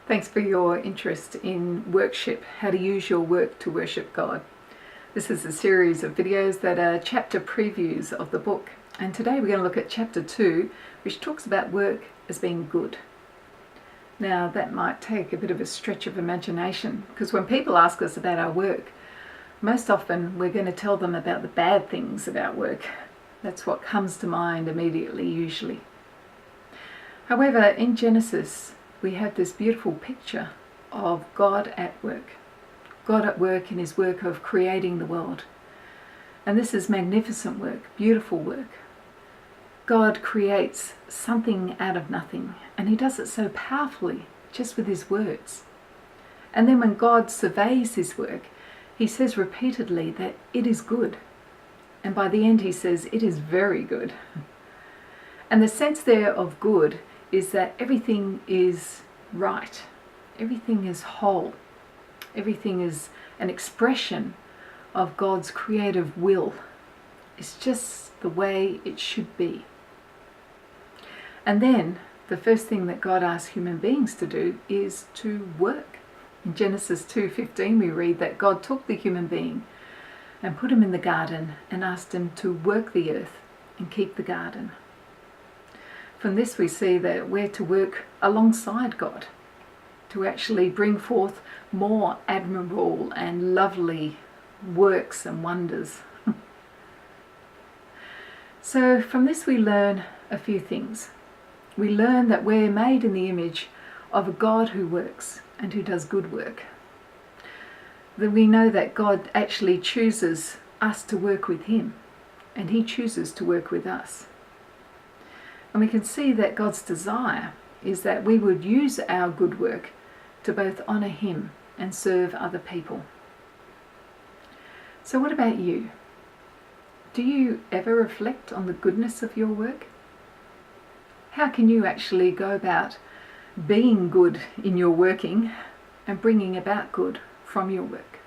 Thanks for your interest in workship, how to use your work to worship God. This is a series of videos that are chapter previews of the book. And today we're going to look at chapter 2, which talks about work as being good. Now that might take a bit of a stretch of imagination, because when people ask us about our work, most often we're going to tell them about the bad things about work. That's what comes to mind immediately, usually. However, in Genesis, we have this beautiful picture of God at work. God at work in his work of creating the world. And this is magnificent work, beautiful work. God creates something out of nothing, and he does it so powerfully, just with his words. And then when God surveys his work, he says repeatedly that it is good. And by the end he says it is very good. And the sense there of good is that everything is right. Everything is whole. Everything is an expression of God's creative will. It's just the way it should be. And then the first thing that God asks human beings to do is to work. In Genesis 2:15 we read that God took the human being and put him in the garden and asked him to work the earth and keep the garden. From this we see that we're to work alongside God, to actually bring forth more admirable and lovely works and wonders. So from this we learn a few things. We learn that we're made in the image of a God who works and who does good work. That we know that God actually chooses us to work with him, and he chooses to work with us. And we can see that God's desire is that we would use our good work to both honour him and serve other people. So what about you? Do you ever reflect on the goodness of your work? How can you actually go about being good in your working and bringing about good from your work?